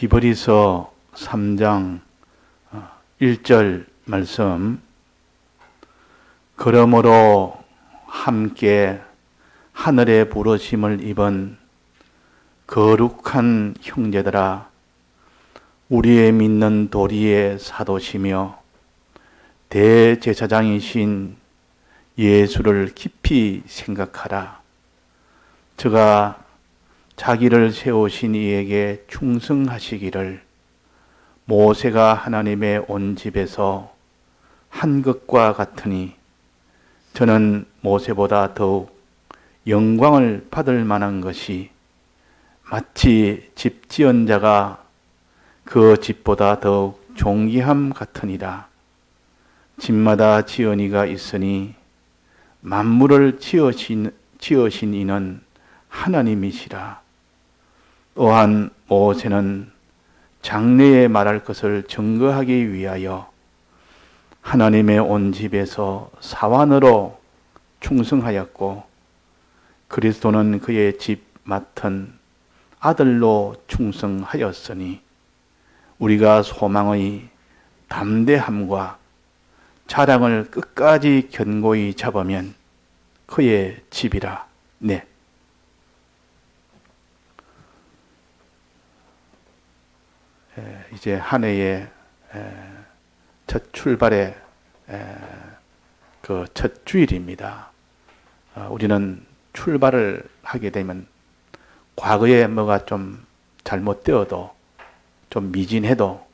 히브리서 3장 1절 말씀. 그러므로 함께 하늘의 부르심을 입은 거룩한 형제들아, 우리의 믿는 도리의 사도시며 대제사장이신 예수를 깊이 생각하라. 저가 자기를 세우신 이에게 충성하시기를 모세가 하나님의 온 집에서 한 것과 같으니, 저는 모세보다 더욱 영광을 받을 만한 것이 마치 집 지은 자가 그 집보다 더욱 존귀함 같으니라. 집마다 지은 이가 있으니 만물을 지으신 이는 하나님이시라. 또한 모세는 장래에 말할 것을 증거하기 위하여 하나님의 온 집에서 사환으로 충성하였고, 그리스도는 그의 집 맡은 아들로 충성하였으니, 우리가 소망의 담대함과 자랑을 끝까지 견고히 잡으면 그의 집이라. 네. 이제 한 해의 첫 출발의 그 첫 주일입니다. 우리는 출발을 하게 되면 과거에 뭐가 좀 잘못되어도 좀 미진해도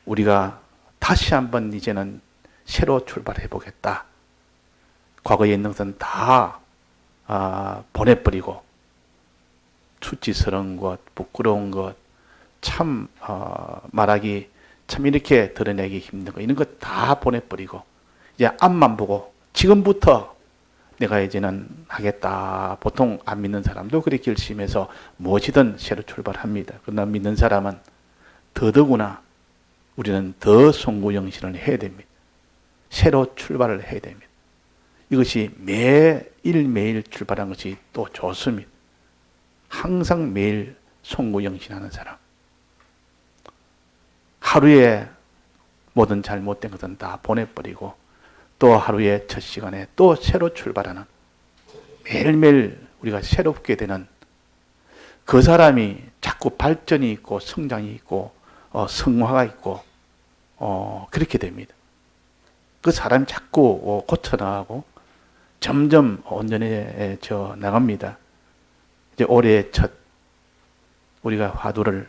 우리가 다시 한번 이제는 새로 출발해 보겠다. 과거에 있는 것은 다 보내버리고 수치스러운 것, 부끄러운 것, 참 말하기 참 이렇게 드러내기 힘든 거, 이런 것 다 보내버리고 이제 앞만 보고 지금부터 내가 이제는 하겠다. 보통 안 믿는 사람도 그렇게 결심해서 무엇이든 새로 출발합니다. 그러나 믿는 사람은 더더구나 우리는 더 송구영신을 해야 됩니다. 새로 출발을 해야 됩니다. 이것이 매일매일 출발하는 것이 또 좋습니다. 항상 매일 송구영신하는 사람, 하루에 모든 잘못된 것은 다 보내버리고 또 하루의 첫 시간에 또 새로 출발하는, 매일매일 우리가 새롭게 되는 그 사람이 자꾸 발전이 있고 성장이 있고 성화가 있고 그렇게 됩니다. 그 사람이 자꾸 고쳐나가고 점점 온전해져 나갑니다. 이제 올해의 첫 우리가 화두를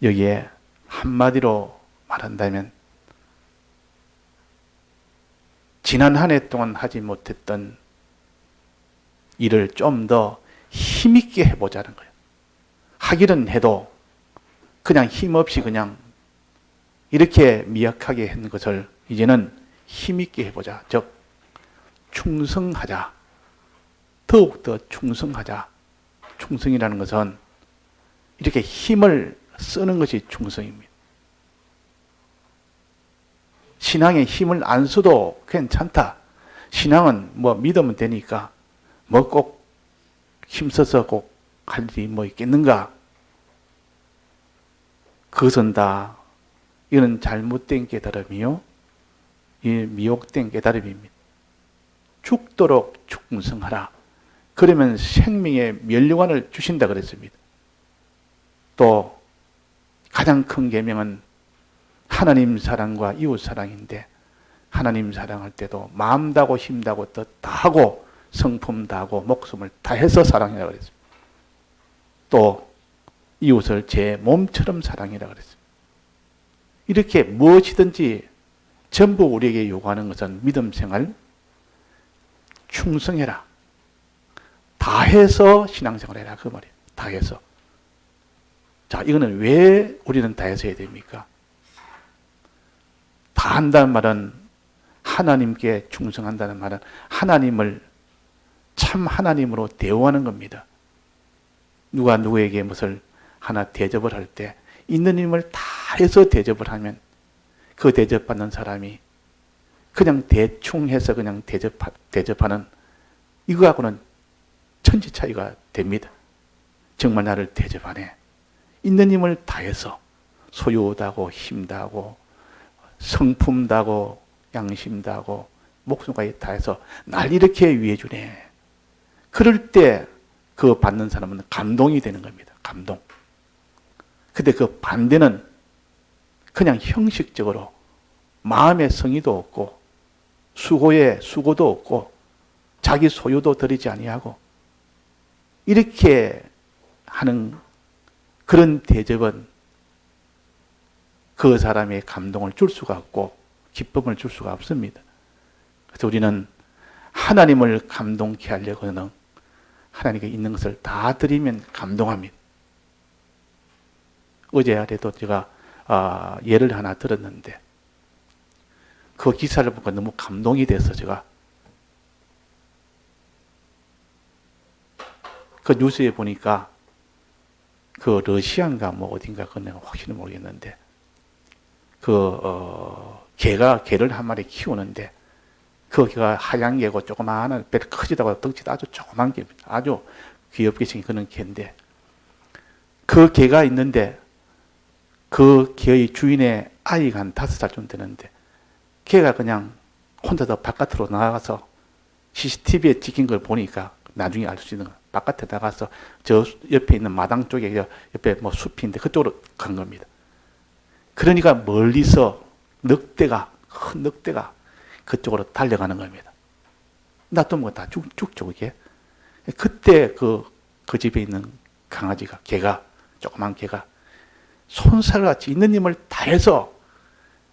여기에 한마디로 말한다면, 지난 한 해 동안 하지 못했던 일을 좀 더 힘있게 해보자는 거예요. 하기는 해도 그냥 힘없이 그냥 이렇게 미약하게 한 것을 이제는 힘있게 해보자. 즉 충성하자. 더욱더 충성하자. 충성이라는 것은 이렇게 힘을 쓰는 것이 충성입니다. 신앙에 힘을 안 써도 괜찮다. 신앙은 뭐 믿으면 되니까 뭐 꼭 힘써서 꼭 할 일이 뭐 있겠는가? 그것은 다 이는 잘못된 깨달음이요, 이 미혹된 깨달음입니다. 죽도록 충성하라. 그러면 생명의 면류관을 주신다 그랬습니다. 또 가장 큰 계명은 하나님 사랑과 이웃 사랑인데, 하나님 사랑할 때도 마음 다하고 힘 다하고 뜻 다하고 성품 다하고 목숨을 다해서 사랑하라 그랬습니다. 또 이웃을 제 몸처럼 사랑하라 그랬습니다. 이렇게 무엇이든지 전부 우리에게 요구하는 것은 믿음 생활, 충성해라. 다해서 신앙생활 해라. 그 말이에요. 다해서. 자, 이거는 왜 우리는 다해서 해야 됩니까? 다 한다는 말은, 하나님께 충성한다는 말은 하나님을 참 하나님으로 대우하는 겁니다. 누가 누구에게 무엇을 하나 대접을 할 때 있는 힘을 다 해서 대접을 하면 그 대접받는 사람이 그냥 대충 해서 그냥 대접하는 이거하고는 천지 차이가 됩니다. 정말 나를 대접하네. 있는 힘을 다해서 소유다고 힘다고 성품다고 양심다고 목숨까지 다해서 날 이렇게 위해주네. 그럴 때 그 받는 사람은 감동이 되는 겁니다. 감동. 근데 그 반대는 그냥 형식적으로 마음의 성의도 없고 수고의 수고도 없고 자기 소유도 들이지 아니하고 이렇게 하는 그런 대접은 그 사람의 감동을 줄 수가 없고 기쁨을 줄 수가 없습니다. 그래서 우리는 하나님을 감동케 하려고는 하나님께 있는 것을 다 드리면 감동합니다. 어제 아래도 제가 예를 하나 들었는데 그 기사를 보고 너무 감동이 돼서 제가 그 뉴스에 보니까 그 러시아인가 뭐 어딘가 그건 내가 확실히 모르겠는데 개를 한 마리 키우는데 그 개가 하얀 개고 조그마한 배 크지도 않고 덩치도 아주 조그만 개입니다. 아주 귀엽게 생긴 그런 개인데 그 개가 있는데 그 개의 주인의 아이가 한 5살쯤 되는데 개가 그냥 혼자서 바깥으로 나가서 CCTV에 찍힌 걸 보니까 나중에 알 수 있는 거예요. 바깥에 나가서 저 옆에 있는 마당 쪽에 옆에 뭐 숲인데 그쪽으로 간 겁니다. 그러니까 멀리서 큰 늑대가 그쪽으로 달려가는 겁니다. 놔두면 다 죽죠, 그게. 그때 그 집에 있는 강아지가, 조그만 개가 손살같이 있는 힘을 다해서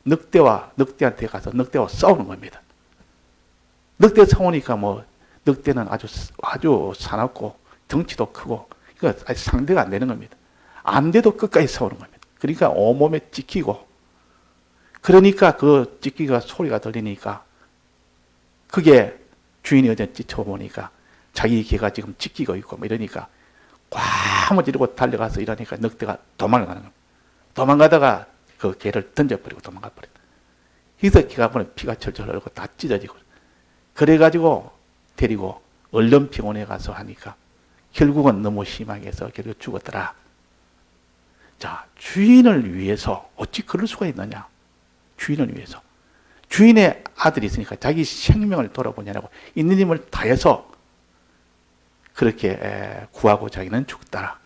늑대한테 가서 늑대와 싸우는 겁니다. 늑대 싸우니까 뭐, 늑대는 아주 사납고, 덩치도 크고, 그러니까 상대가 안 되는 겁니다. 안 돼도 끝까지 싸우는 겁니다. 그러니까 온몸에 찍히고, 그러니까 그 찍기가 소리가 들리니까, 그게 주인이 어제 쫓아보니까, 자기 개가 지금 찍히고 있고, 뭐 이러니까, 꽉 지르고 달려가서 이러니까 늑대가 도망가는 겁니다. 도망가다가 그 개를 던져버리고 도망가 버렸다. 그래서 개가 보면 피가 철철 흘고 다 찢어지고. 그래가지고 데리고 얼른 병원에 가서 하니까 결국은 너무 심하게 해서 결국 죽었더라. 자, 주인을 위해서 어찌 그럴 수가 있느냐. 주인을 위해서. 주인의 아들이 있으니까 자기 생명을 돌아보냐고 있는 힘을 다해서 그렇게 구하고 자기는 죽더라.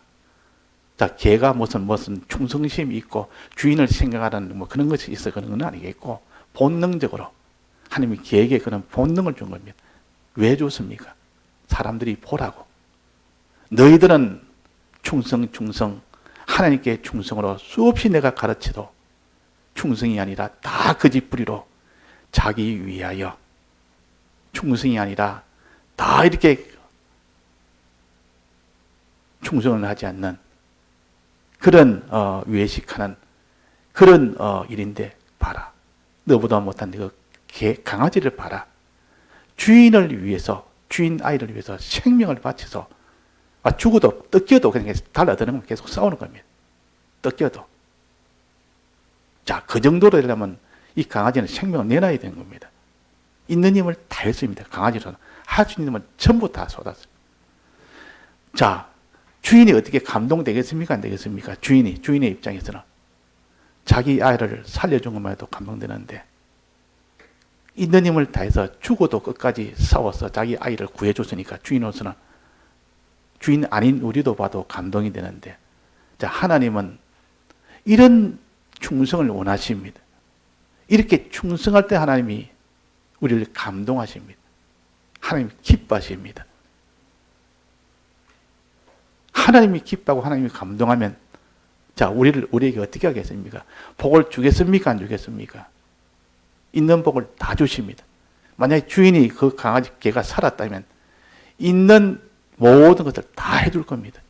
자, 개가 무슨 충성심이 있고 주인을 생각하는 뭐 그런 것이 있어 그런 건 아니겠고 본능적으로 하나님이 개에게 그런 본능을 준 겁니다. 왜 줬습니까? 사람들이 보라고. 너희들은 충성 하나님께 충성으로 수없이 내가 가르쳐도 충성이 아니라 다 거짓부리로 자기 위하여 충성이 아니라 다 이렇게 충성을 하지 않는 그런 외식하는 그런 일인데 봐라. 너보다 못한 그 강아지를 봐라. 주인을 위해서 주인 아이를 위해서 생명을 바쳐서 죽어도 뜯겨도 그냥 달라드는 건 계속 싸우는 겁니다. 뜯겨도. 자, 그 정도로 되려면 이 강아지는 생명을 내놔야 되는 겁니다. 있는 힘을 다 했습니다. 강아지로는. 할 수 있는 힘을 전부 다 쏟았어요. 자, 주인이 어떻게 감동되겠습니까? 안 되겠습니까? 주인의 입장에서는. 자기 아이를 살려준 것만 해도 감동되는데, 있는 힘을 다해서 죽어도 끝까지 싸워서 자기 아이를 구해줬으니까 주인으로서는 주인 아닌 우리도 봐도 감동이 되는데, 자, 하나님은 이런 충성을 원하십니다. 이렇게 충성할 때 하나님이 우리를 감동하십니다. 하나님이 기뻐하십니다. 하나님이 기뻐하고 하나님이 감동하면 자, 우리에게 어떻게 하겠습니까? 복을 주겠습니까? 안 주겠습니까? 있는 복을 다 주십니다. 만약에 주인이 그 강아지 개가 살았다면 있는 모든 것을 다 해줄 겁니다.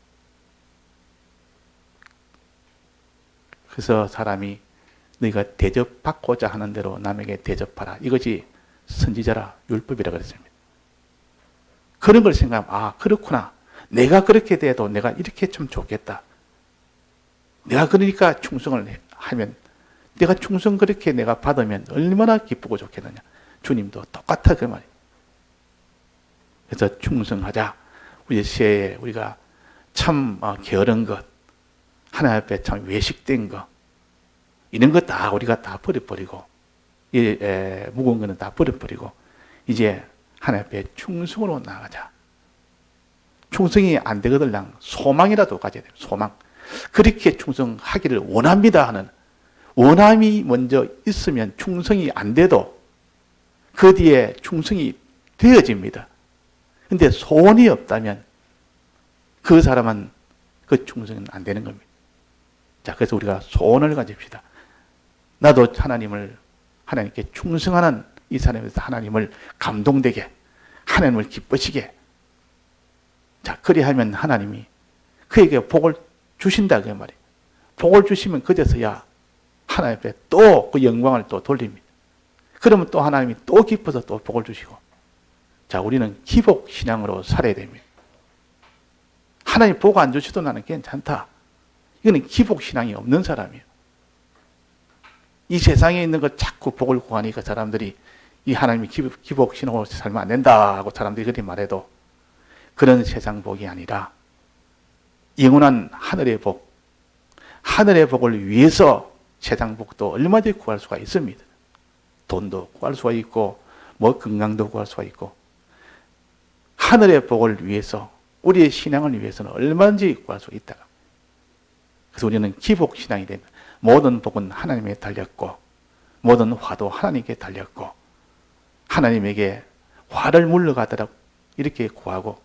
그래서 사람이 너희가 대접받고자 하는 대로 남에게 대접하라. 이것이 선지자라 율법이라 그랬습니다. 그런 걸 생각하면 그렇구나. 내가 그렇게 돼도 내가 이렇게 좀 좋겠다. 내가 그러니까 충성을 하면 내가 충성 그렇게 내가 받으면 얼마나 기쁘고 좋겠느냐. 주님도 똑같아 그 말이에요. 그래서 충성하자. 우리 새해에 우리가 참 게으른 것 하나님 앞에 참 외식된 거, 이런 거 다 우리가 다 버려버리고, 무거운 거는 다 버려버리고, 이제 하나님 앞에 충성으로 나가자. 충성이 안 되거든, 소망이라도 가져야 돼요. 소망. 그렇게 충성하기를 원합니다 하는, 원함이 먼저 있으면 충성이 안 돼도 그 뒤에 충성이 되어집니다. 근데 소원이 없다면 그 사람은 그 충성은 안 되는 겁니다. 자, 그래서 우리가 소원을 가집시다. 나도 하나님께 충성하는 이 사람에서 하나님을 감동되게, 하나님을 기쁘시게. 자, 그리하면 하나님이 그에게 복을 주신다, 그 말이에요. 복을 주시면 그제서야 하나님 앞에 또 그 영광을 또 돌립니다. 그러면 또 하나님이 또 기뻐서 또 복을 주시고. 자, 우리는 기복 신앙으로 살아야 됩니다. 하나님 복 안 주셔도 나는 괜찮다. 이거는 기복 신앙이 없는 사람이에요. 이 세상에 있는 거 자꾸 복을 구하니까 사람들이 이 하나님이 기복 신앙으로 살면 안 된다 하고 사람들이 그렇게 말해도 그런 세상 복이 아니라 영원한 하늘의 복, 하늘의 복을 위해서 세상 복도 얼마든지 구할 수가 있습니다. 돈도 구할 수가 있고 뭐 건강도 구할 수가 있고 하늘의 복을 위해서 우리의 신앙을 위해서는 얼마든지 구할 수 있다. 그래서 우리는 기복 신앙이 되면 모든 복은 하나님에 달렸고 모든 화도 하나님께 달렸고 하나님에게 화를 물러가도록 이렇게 구하고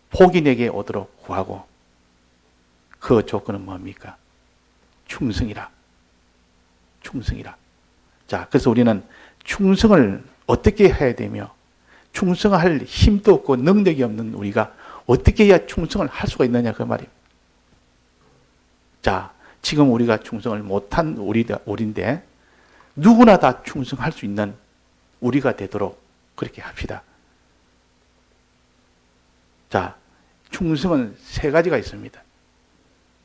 복이 내게 오도록 구하고 그 조건은 뭡니까? 충성이라. 충성이라. 자, 그래서 우리는 충성을 어떻게 해야 되며 충성할 힘도 없고 능력이 없는 우리가 어떻게 해야 충성을 할 수가 있느냐 그 말입니다. 자, 지금 우리가 충성을 못한 우리인데 누구나 다 충성할 수 있는 우리가 되도록 그렇게 합시다. 자, 충성은 세 가지가 있습니다.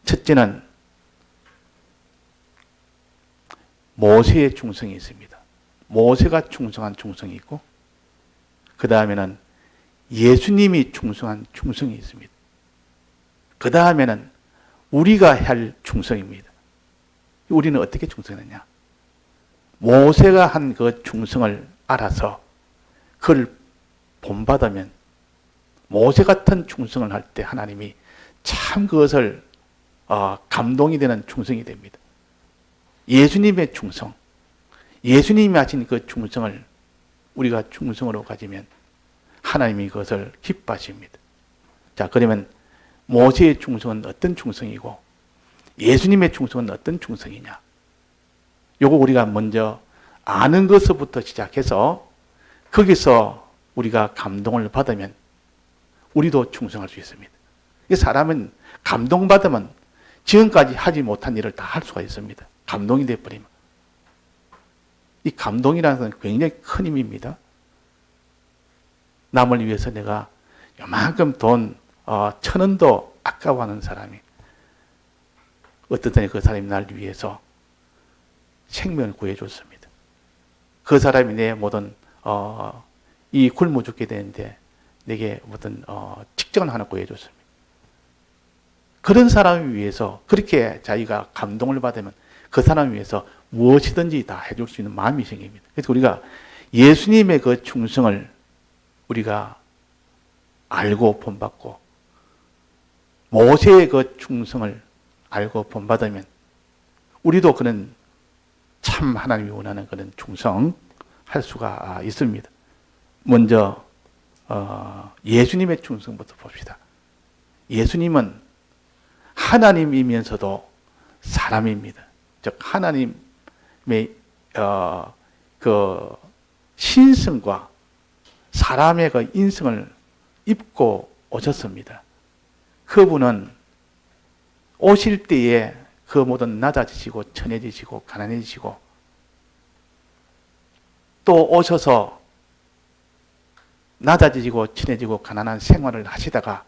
첫째는 모세의 충성이 있습니다. 모세가 충성한 충성이 있고 그 다음에는 예수님이 충성한 충성이 있습니다. 그 다음에는 우리가 할 충성입니다. 우리는 어떻게 충성했냐? 모세가 한 그 충성을 알아서 그걸 본받으면 모세 같은 충성을 할 때 하나님이 참 그것을 감동이 되는 충성이 됩니다. 예수님의 충성, 예수님이 하신 그 충성을 우리가 충성으로 가지면 하나님이 그것을 기뻐하십니다. 자, 그러면 모세의 충성은 어떤 충성이고 예수님의 충성은 어떤 충성이냐? 요거 우리가 먼저 아는 것부터 시작해서 거기서 우리가 감동을 받으면 우리도 충성할 수 있습니다. 사람은 감동받으면 지금까지 하지 못한 일을 다 할 수가 있습니다. 감동이 되어버리면. 이 감동이라는 것은 굉장히 큰 힘입니다. 남을 위해서 내가 요만큼 돈 1,000원도 아까워하는 사람이 어떤 때는 그 사람이 날 위해서 생명을 구해줬습니다. 그 사람이 내 모든 이 굶어 죽게 되는데 내게 어떤 직장을 하나 구해줬습니다. 그런 사람을 위해서 그렇게 자기가 감동을 받으면 그 사람을 위해서 무엇이든지 다 해줄 수 있는 마음이 생깁니다. 그래서 우리가 예수님의 그 충성을 우리가 알고 본받고 모세의 그 충성을 알고 본받으면 우리도 그런 참 하나님이 원하는 그런 충성 할 수가 있습니다. 먼저 예수님의 충성부터 봅시다. 예수님은 하나님이면서도 사람입니다. 즉 하나님의 그 신성과 사람의 그 인성을 입고 오셨습니다. 그분은 오실 때에 그 모든 낮아지시고 천해지시고 가난해지시고 또 오셔서 낮아지고 천해지고 가난한 생활을 하시다가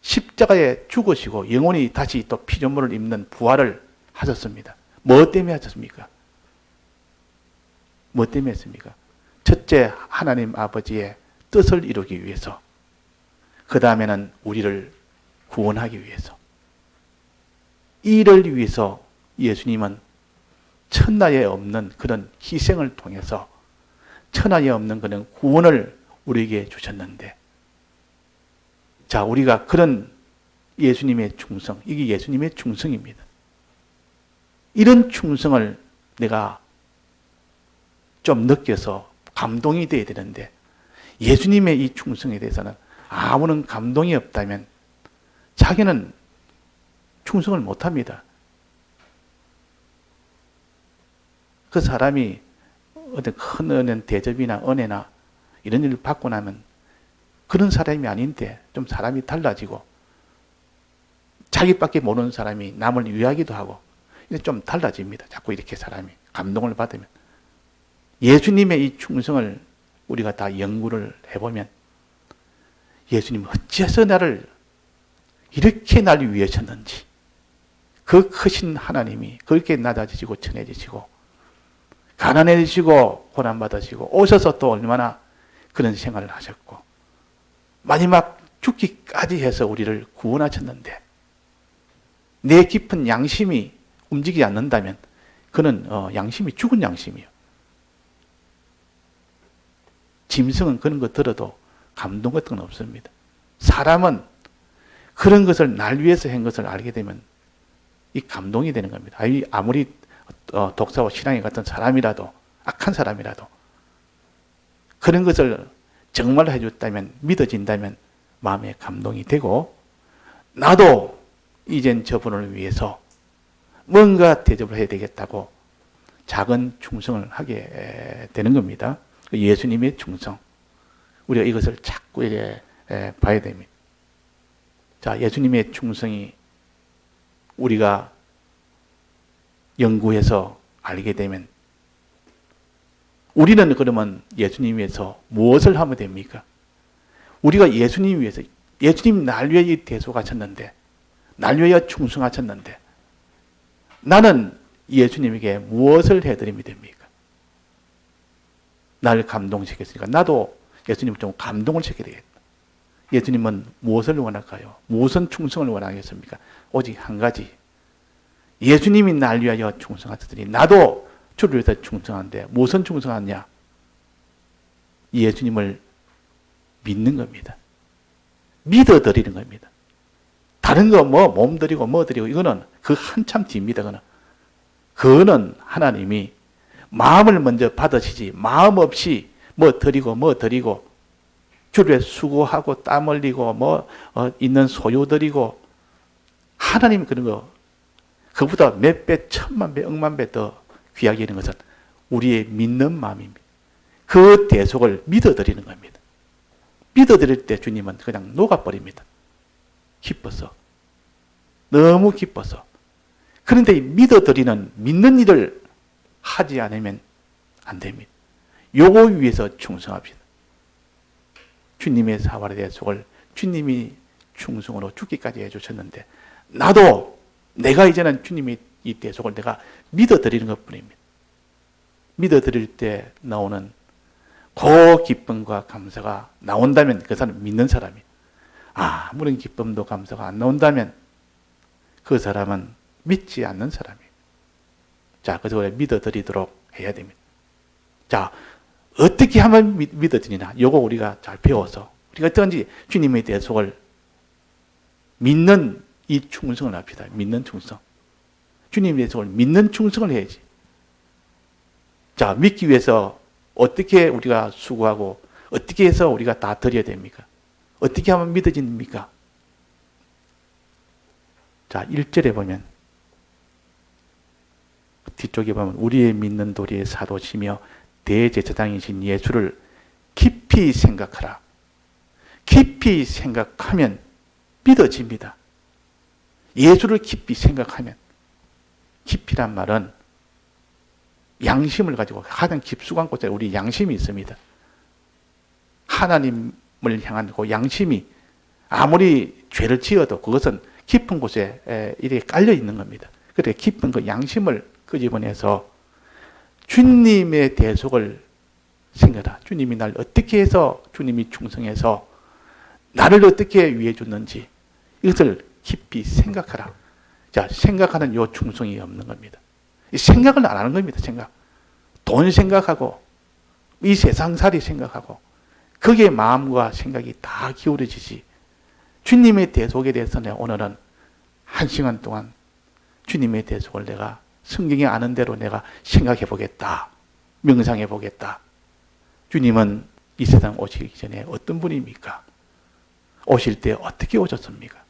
십자가에 죽으시고 영원히 다시 또 피조물을 입는 부활을 하셨습니다. 뭐 때문에 하셨습니까? 뭐 때문에 했습니까? 첫째, 하나님 아버지의 뜻을 이루기 위해서. 그 다음에는 우리를 구원하기 위해서. 이를 위해서 예수님은 천하에 없는 그런 희생을 통해서 천하에 없는 그런 구원을 우리에게 주셨는데, 자, 우리가 그런 예수님의 충성, 이게 예수님의 충성입니다. 이런 충성을 내가 좀 느껴서 감동이 돼야 되는데, 예수님의 이 충성에 대해서는 아무런 감동이 없다면 자기는 충성을 못합니다. 그 사람이 어떤 큰 은혜, 대접이나 은혜나 이런 일을 받고 나면 그런 사람이 아닌데 좀 사람이 달라지고, 자기밖에 모르는 사람이 남을 위하기도 하고 좀 달라집니다. 자꾸 이렇게 사람이 감동을 받으면. 예수님의 이 충성을 우리가 다 연구를 해보면, 예수님 어찌해서 나를 이렇게 날 위하셨는지, 그 크신 하나님이 그렇게 낮아지시고 천해지시고 가난해지시고 고난받으시고 오셔서 또 얼마나 그런 생활을 하셨고 마지막 죽기까지 해서 우리를 구원하셨는데, 내 깊은 양심이 움직이지 않는다면 그는 양심이 죽은 양심이에요. 짐승은 그런 거 들어도 감동 같은 건 없습니다. 사람은 그런 것을 날 위해서 한 것을 알게 되면 이 감동이 되는 겁니다. 아무리 독사와 신앙이 같은 사람이라도, 악한 사람이라도 그런 것을 정말 해줬다면, 믿어진다면 마음에 감동이 되고, 나도 이젠 저분을 위해서 뭔가 대접을 해야 되겠다고 작은 충성을 하게 되는 겁니다. 예수님의 충성. 우리가 이것을 자꾸 이렇게 봐야 됩니다. 자, 예수님의 충성이 우리가 연구해서 알게 되면 우리는 그러면 예수님 위해서 무엇을 하면 됩니까? 우리가 예수님 위해서, 예수님 날 위해 이 대속하셨는데, 날 위하여 충성하셨는데, 나는 예수님에게 무엇을 해드리면 됩니까? 나를 감동시켰으니까 나도 예수님을 좀 감동을 시켜야겠다. 예수님은 무엇을 원할까요? 무슨 충성을 원하겠습니까? 오직 한 가지. 예수님이 날 위하여 충성하셨으니 나도 주를 위해서 충성한데 무슨 충성하냐? 예수님을 믿는 겁니다. 믿어드리는 겁니다. 다른 거 몸 드리고 뭐 드리고 이거는 그 한참 뒤입니다. 그거는 하나님이 마음을 먼저 받으시지, 마음 없이 뭐 드리고 주를 위해 수고하고 땀 흘리고 있는 소유 드리고, 하나님 그런 거 그보다 몇 배, 천만 배, 억만 배 더 귀하게 하는 것은 우리의 믿는 마음입니다. 그 대속을 믿어드리는 겁니다. 믿어드릴 때 주님은 그냥 녹아버립니다. 기뻐서. 너무 기뻐서. 그런데 믿어드리는, 믿는 일을 하지 않으면 안 됩니다. 요거 위해서 충성합시다. 주님의 사활의 대속을 주님이 충성으로 죽기까지 해주셨는데, 나도 내가 이제는 주님의 이 대속을 내가 믿어드리는 것 뿐입니다. 믿어드릴 때 나오는 그 기쁨과 감사가 나온다면 그 사람은 믿는 사람이에요. 아무런 기쁨도 감사가 안 나온다면 그 사람은 믿지 않는 사람이에요. 자, 그래서 믿어드리도록 해야 됩니다. 자, 어떻게 하면 믿어지느냐? 요거 우리가 잘 배워서 우리가 어떤지 주님의 대속을 믿는 이 충성을 합시다. 믿는 충성. 주님의 대속을 믿는 충성을 해야지. 자, 믿기 위해서 어떻게 우리가 수고하고 어떻게 해서 우리가 다 드려야 됩니까? 어떻게 하면 믿어집니까? 자, 1절에 보면, 뒤쪽에 보면 우리의 믿는 도리의 사도시며 대제사장이신 예수를 깊이 생각하라. 깊이 생각하면 믿어집니다. 예수를 깊이 생각하면, 깊이란 말은 양심을 가지고 가장 깊숙한 곳에 우리 양심이 있습니다. 하나님을 향한 그 양심이 아무리 죄를 지어도 그것은 깊은 곳에 이렇게 깔려 있는 겁니다. 그래 깊은 그 양심을 끄집어내서 주님의 대속을 생각하라. 주님이 날 어떻게 해서, 주님이 충성해서 나를 어떻게 위해 줬는지 이것을 깊이 생각하라. 자, 생각하는 요 충성이 없는 겁니다. 이 생각을 안 하는 겁니다. 생각. 돈 생각하고 이 세상살이 생각하고 거기에 마음과 생각이 다 기울어지지. 주님의 대속에 대해서 내가 오늘은 1시간 동안 주님의 대속을 내가 성경에 아는 대로 내가 생각해 보겠다. 명상해 보겠다. 주님은 이 세상 오시기 전에 어떤 분입니까? 오실 때 어떻게 오셨습니까?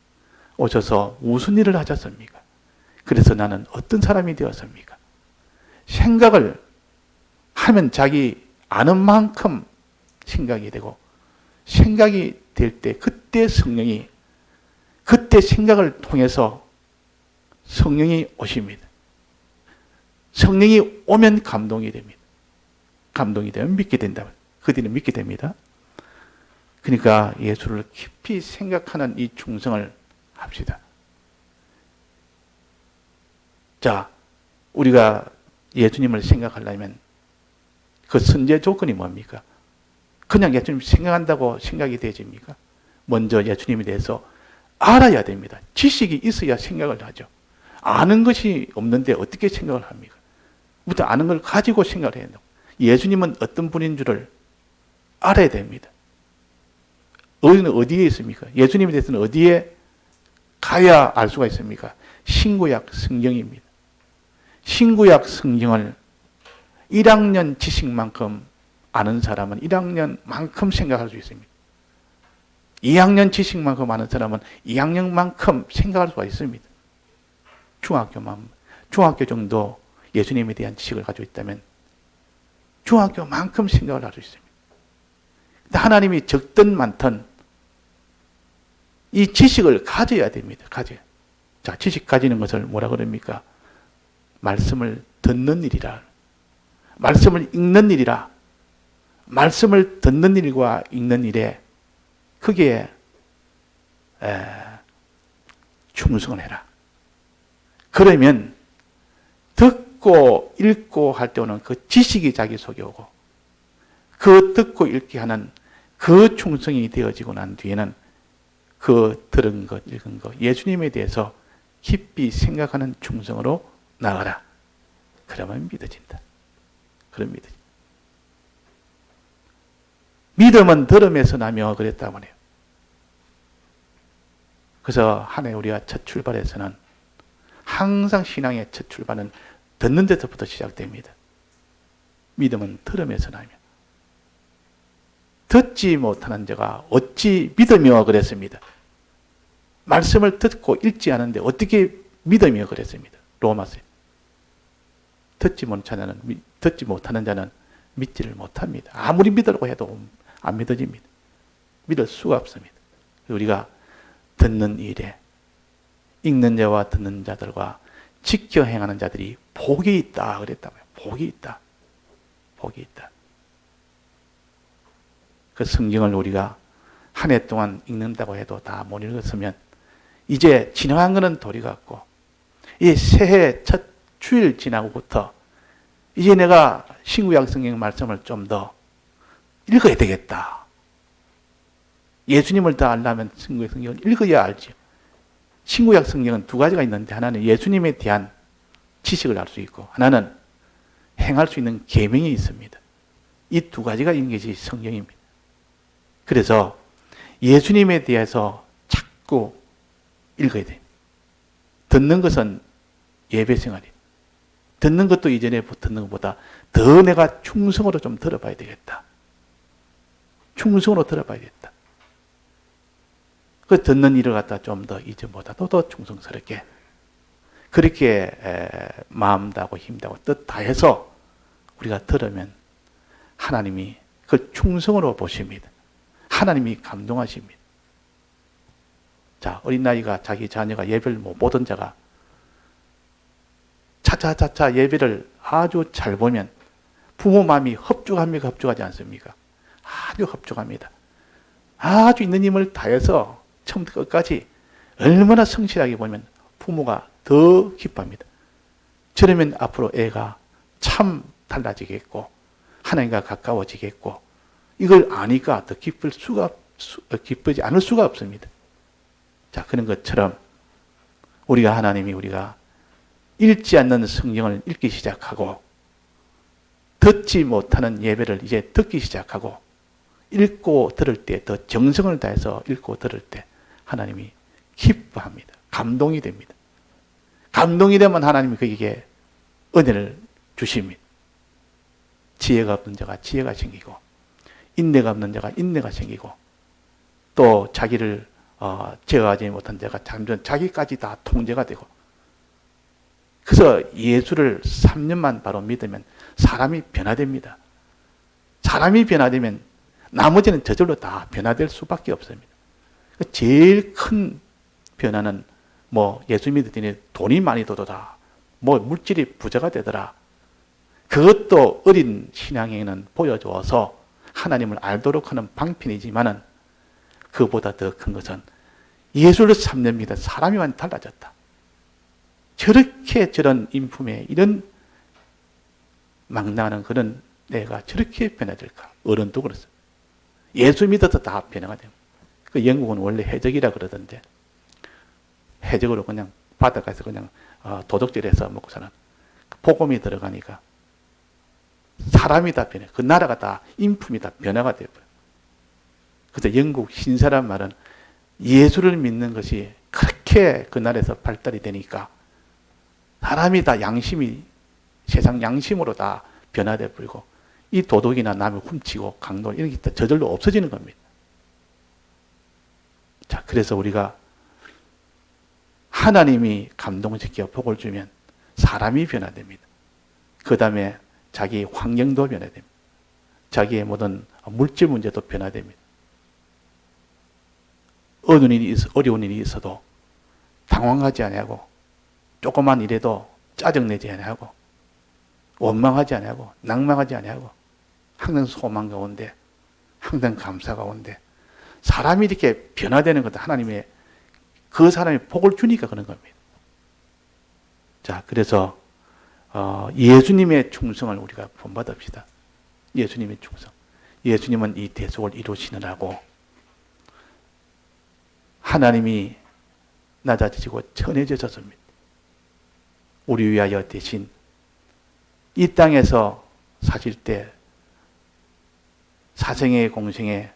오셔서 무슨 일을 하셨습니까? 그래서 나는 어떤 사람이 되었습니까? 생각을 하면 자기 아는 만큼 생각이 되고 생각이 될 때 그때 성령이 그때 생각을 통해서 성령이 오십니다. 성령이 오면 감동이 됩니다. 감동이 되면 믿게 된다면 그 뒤는 믿게 됩니다. 그러니까 예수를 깊이 생각하는 이 충성을 합시다. 자, 우리가 예수님을 생각하려면 그 선제 조건이 뭡니까? 그냥 예수님 생각한다고 생각이 되집니까? 먼저 예수님에 대해서 알아야 됩니다. 지식이 있어야 생각을 하죠. 아는 것이 없는데 어떻게 생각을 합니까? 부터 아는 걸 가지고 생각을 해야 된다고. 예수님은 어떤 분인 줄을 알아야 됩니다. 어디는 어디에 있습니까? 예수님에 대해서는 어디에 가야 알 수가 있습니까? 신구약 성경입니다. 신구약 성경을 1학년 지식만큼 아는 사람은 1학년만큼 생각할 수 있습니다. 2학년 지식만큼 아는 사람은 2학년만큼 생각할 수가 있습니다. 중학교 정도 예수님에 대한 지식을 가지고 있다면 중학교만큼 생각을 할 수 있습니다. 하나님이 적든 많든 이 지식을 가져야 됩니다. 가져야. 자, 지식 가지는 것을 뭐라 그럽니까? 말씀을 듣는 일이라. 말씀을 읽는 일이라. 말씀을 듣는 일과 읽는 일에 크게 충성을 해라. 그러면 듣고 읽고 할 때 오는 그 지식이 자기 속에 오고 그 듣고 읽게 하는 그 충성이 되어지고 난 뒤에는 그 들은 것, 읽은 것, 예수님에 대해서 깊이 생각하는 충성으로 나가라. 그러면 믿어진다. 그럼 믿어진다. 믿음은 들음에서 나며 그랬다고 해요. 그래서 한 해 우리가 첫 출발에서는 항상 신앙의 첫 출발은 듣는 데서부터 시작됩니다. 믿음은 들음에서 나며. 듣지 못하는 자가 어찌 믿으며 그랬습니다. 말씀을 듣고 읽지 않은데 어떻게 믿으며 그랬습니다. 로마서. 듣지 못하는 자는 믿지를 못합니다. 아무리 믿으려고 해도 안 믿어집니다. 믿을 수가 없습니다. 우리가 듣는 일에 읽는 자와 듣는 자들과 지켜 행하는 자들이 복이 있다 그랬다고요. 복이 있다. 복이 있다. 그 성경을 우리가 한 해 동안 읽는다고 해도 다 못 읽었으면 이제 지나간 거는 도리 같고 이 새해 첫 주일 지나고부터 이제 내가 신구약 성경 말씀을 좀 더 읽어야 되겠다. 예수님을 더 알려면 신구약 성경을 읽어야 알죠. 신구약 성경은 두 가지가 있는데 하나는 예수님에 대한 지식을 알 수 있고 하나는 행할 수 있는 계명이 있습니다. 이 두 가지가 있는 것이 성경입니다. 그래서 예수님에 대해서 자꾸 읽어야 돼요. 듣는 것은 예배 생활이에요. 듣는 것도 이전에 듣는 것보다 더 내가 충성으로 좀 들어봐야 되겠다. 충성으로 들어봐야겠다. 그 듣는 일을 갖다 좀 더 이전보다도 더 충성스럽게 그렇게 마음 다하고 힘 다하고 뜻 다해서 우리가 들으면 하나님이 그 충성으로 보십니다. 하나님이 감동하십니다. 자, 어린아이가 자기 자녀가 예배를 못 보던 자가 차차차차 예배를 아주 잘 보면 부모 마음이 흡족합니까? 흡족하지 않습니까? 아주 흡족합니다. 아주 있는 힘을 다해서 처음부터 끝까지 얼마나 성실하게 보면 부모가 더 기뻐합니다. 저러면 앞으로 애가 참 달라지겠고 하나님과 가까워지겠고 이걸 아니까 더 기쁘지 않을 수가 없습니다. 자, 그런 것처럼 하나님이 우리가 읽지 않는 성경을 읽기 시작하고 듣지 못하는 예배를 이제 듣기 시작하고 읽고 들을 때 더 정성을 다해서 읽고 들을 때 하나님이 기뻐합니다. 감동이 됩니다. 감동이 되면 하나님이 그에게 은혜를 주십니다. 지혜가 없는 자가 지혜가 생기고 인내가 없는 자가 인내가 생기고 또 자기를 제어하지 못한 자가 잠전 자기까지 다 통제가 되고 그래서 예수를 3년만 바로 믿으면 사람이 변화됩니다. 사람이 변화되면 나머지는 저절로 다 변화될 수밖에 없습니다. 제일 큰 변화는 예수 믿었더니 돈이 많이 들어오더라. 물질이 부자가 되더라. 그것도 어린 신앙에는 보여줘서 하나님을 알도록 하는 방편이지만은 그보다 더 큰 것은 예수를 3년 믿은 사람이 완전히 달라졌다. 저런 인품에 이런 망나는 그런 내가 저렇게 변화될까? 어른도 그렇습니다. 예수 믿어서 다 변화가 됩니다. 그 영국은 원래 해적이라 그러던데 해적으로 그냥 바닷가에서 그냥 도둑질해서 먹고 사는 복음이 들어가니까 사람이 다 변해. 그 나라가 다 인품이 다 변화가 되어버려요. 그래서 영국 신사란 말은 예수를 믿는 것이 그렇게 그 나라에서 발달이 되니까 사람이 다 양심이 세상 양심으로 다 변화되어 버리고 이 도둑이나 남을 훔치고 강도 이런 게 저절로 없어지는 겁니다. 자, 그래서 우리가 하나님이 감동시켜 복을 주면 사람이 변화됩니다. 그 다음에 자기 환경도 변화됩니다. 자기의 모든 물질 문제도 변화됩니다. 어려운 일이 있어도 당황하지 아니하고 조그만 일에도 짜증내지 아니하고 원망하지 아니하고 낭망하지 아니하고 항상 소망 가운데 항상 감사 가운데 사람이 이렇게 변화되는 것도 하나님의 그 사람이 복을 주니까 그런 겁니다. 자, 그래서 예수님의 충성을 우리가 본받읍시다. 예수님의 충성. 예수님은 이 대속을 이루시느라고 하나님이 낮아지시고 천해지셨습니다. 우리 위하여 대신 이 땅에서 사실 때 사생애 공생애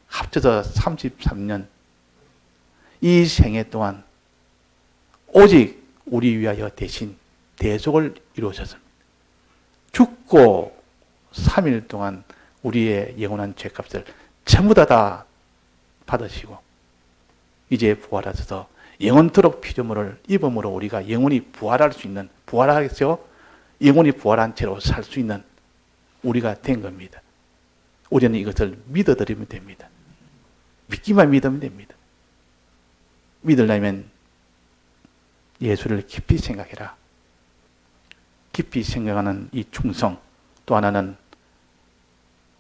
합쳐서 33년 이 생애 동안 오직 우리 위하여 대신 대속을 이루셨습니다. 죽고 3일 동안 우리의 영원한 죄값을 전부 다 받으시고 이제 부활하셔서 영원토록 피조물을 입음으로 우리가 영원히 부활할 수 있는 부활하셔서 영원히 부활한 채로 살 수 있는 우리가 된 겁니다. 우리는 이것을 믿어드리면 됩니다. 믿기만 믿으면 됩니다. 믿으려면 예수를 깊이 생각해라. 깊이 생각하는 이 충성, 또 하나는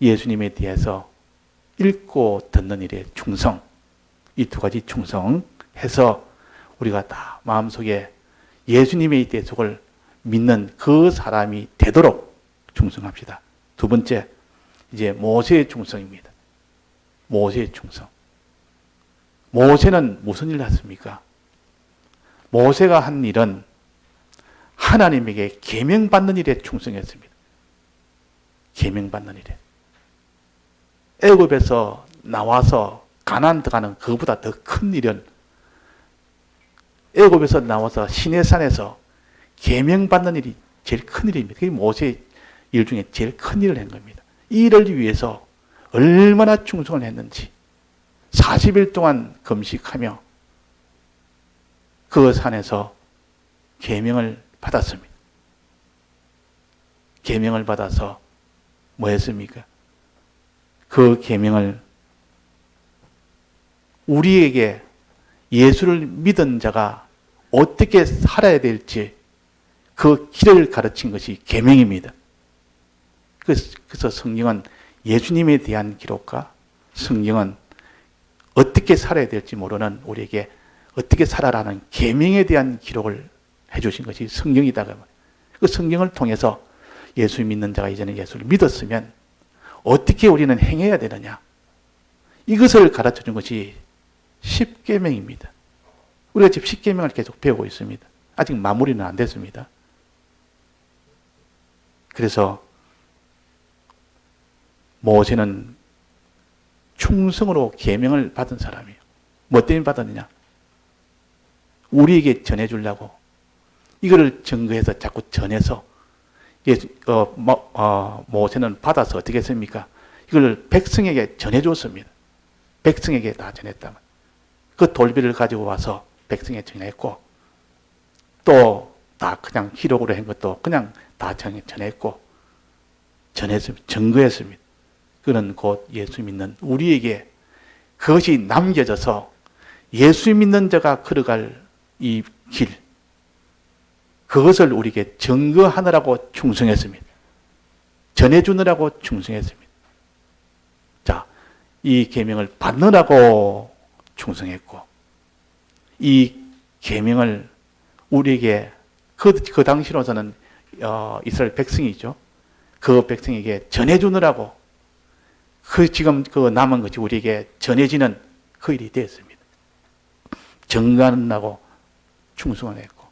예수님에 대해서 읽고 듣는 일에 충성, 이 두 가지 충성해서 우리가 다 마음속에 예수님의 대속을 믿는 그 사람이 되도록 충성합시다. 두 번째, 이제 모세의 충성입니다. 모세의 충성. 모세는 무슨 일을 했습니까? 모세가 한 일은 하나님에게 계명받는 일에 충성했습니다. 계명받는 일에. 애굽에서 나와서 가나안 들어가는 그보다 더 큰 일은 애굽에서 나와서 시내산에서 계명받는 일이 제일 큰 일입니다. 그게 모세의 일 중에 제일 큰 일을 한 겁니다. 이 일을 위해서 얼마나 충성을 했는지 40일 동안 금식하며 그 산에서 계명을 받았습니다. 계명을 받아서 뭐 했습니까? 그 계명을 우리에게 예수를 믿은 자가 어떻게 살아야 될지 그 길을 가르친 것이 계명입니다. 그래서 성경은 예수님에 대한 기록과 성경은 어떻게 살아야 될지 모르는 우리에게 어떻게 살아라는 계명에 대한 기록을 해주신 것이 성경이다. 그 성경을 통해서 예수 믿는 자가 이제는 예수를 믿었으면 어떻게 우리는 행해야 되느냐. 이것을 가르쳐준 것이 십계명입니다. 우리가 지금 십계명을 계속 배우고 있습니다. 아직 마무리는 안 됐습니다. 그래서 모세는 충성으로 계명을 받은 사람이에요. 뭐 때문에 받았느냐? 우리에게 전해주려고. 이거를 증거해서 자꾸 전해서 모세는 받아서 어떻게 했습니까? 이걸 백성에게 전해줬습니다. 백성에게 다 전했다면. 그 돌비를 가지고 와서 백성에 전했고, 또 다 그냥 기록으로 한 것도 그냥 다 전했고, 전했습니다. 증거했습니다. 그는 곧 예수 믿는 우리에게 그것이 남겨져서 예수 믿는 자가 걸어갈 이 길, 그것을 우리에게 증거하느라고 충성했습니다. 전해주느라고 충성했습니다. 자, 이 계명을 받느라고 충성했고, 이 계명을 우리에게 그 당시로서는 이스라엘 백성이죠. 그 백성에게 전해주느라고 지금 그 남은 것이 우리에게 전해지는 그 일이 되었습니다. 증거하느라고 충성을 했고,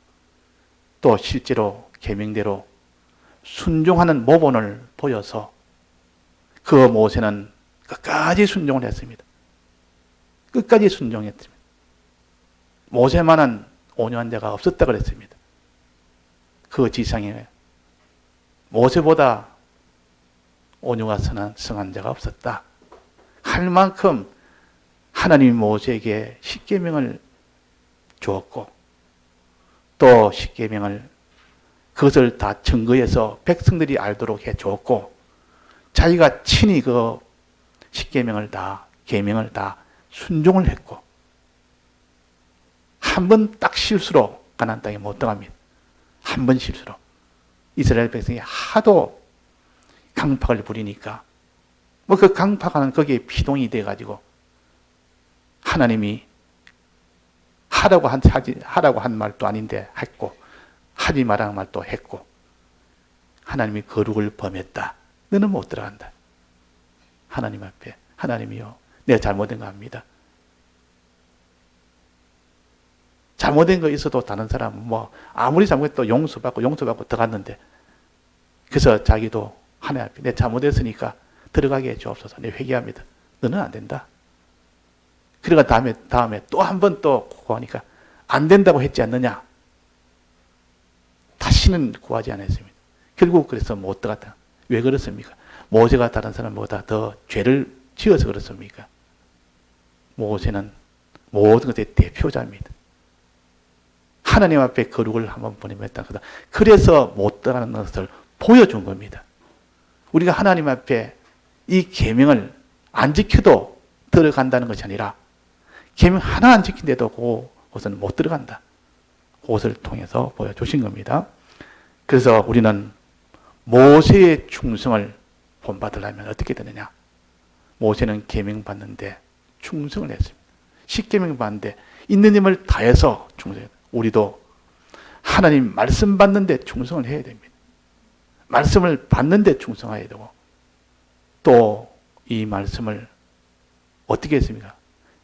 또 실제로 계명대로 순종하는 모본을 보여서 그 모세는 끝까지 순종을 했습니다. 끝까지 순종했습니다. 모세만한 온유한 자가 없었다 그랬습니다. 그 지상에 모세보다 온유가 성한 자가 없었다. 할 만큼 하나님이 모세에게 십계명을 주었고, 또 십계명을 그것을 다 증거해서 백성들이 알도록 해 주었고, 자기가 친히 그 십계명을 다 계명을 다 순종을 했고, 한 번 딱 실수로 가나안 땅에 못 들어갑니다. 한 번 실수로 이스라엘 백성이 하도 강팍을 부리니까 뭐 그 강팍하는 거기에 피동이 돼 가지고 하나님이 하라고 한 말도 아닌데 했고, 하지 말라는 말도 했고, 하나님이 거룩을 범했다. 너는 못 들어간다. 하나님 앞에 하나님이요, 내가 잘못된 거 압니다. 잘못된 거 있어도 다른 사람은 뭐 아무리 잘못해도 용서받고 들어갔는데, 그래서 자기도 하나님 앞에 내 잘못했으니까 들어가게 해주옵소서. 내 회개합니다. 너는 안 된다. 그러니까 다음에 또 한 번 또 구하니까 안 된다고 했지 않느냐. 다시는 구하지 않았습니다. 결국 그래서 못 들어갔다. 왜 그렇습니까? 모세가 다른 사람보다 더 죄를 지어서 그렇습니까? 모세는 모든 것의 대표자입니다. 하나님 앞에 거룩을 한번 보내면다. 그래서 못 들어가는 것을 보여준 겁니다. 우리가 하나님 앞에 이 계명을 안 지켜도 들어간다는 것이 아니라, 계명 하나 안 지킨데도 그것은 못 들어간다. 그것을 통해서 보여주신 겁니다. 그래서 우리는 모세의 충성을 본받으려면 어떻게 되느냐? 모세는 계명 받는데 충성을 했습니다. 십계명 받는데 있는 힘을 다해서 충성했습니다. 우리도 하나님 말씀 받는데 충성을 해야 됩니다. 말씀을 받는데 충성해야 되고, 또 이 말씀을 어떻게 했습니까?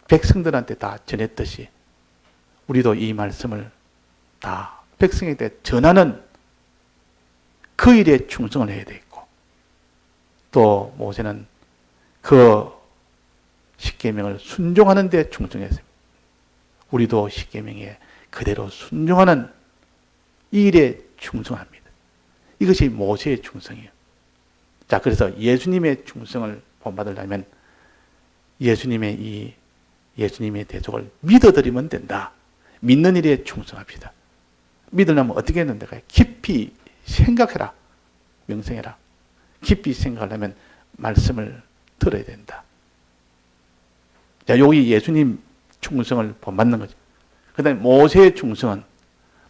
백성들한테 다 전했듯이 우리도 이 말씀을 다 백성에게 전하는 그 일에 충성을 해야 되겠고, 또 모세는 그 십계명을 순종하는 데 충성했습니다. 우리도 십계명에 그대로 순종하는 이 일에 충성합니다. 이것이 모세의 충성이에요. 자, 그래서 예수님의 충성을 본받으려면 예수님의 대속을 믿어드리면 된다. 믿는 일에 충성합시다. 믿으려면 어떻게 했는데? 깊이 생각해라. 명상해라. 깊이 생각하려면 말씀을 들어야 된다. 자, 여기 예수님 충성을 본받는 거죠. 그 다음에 모세의 충성은,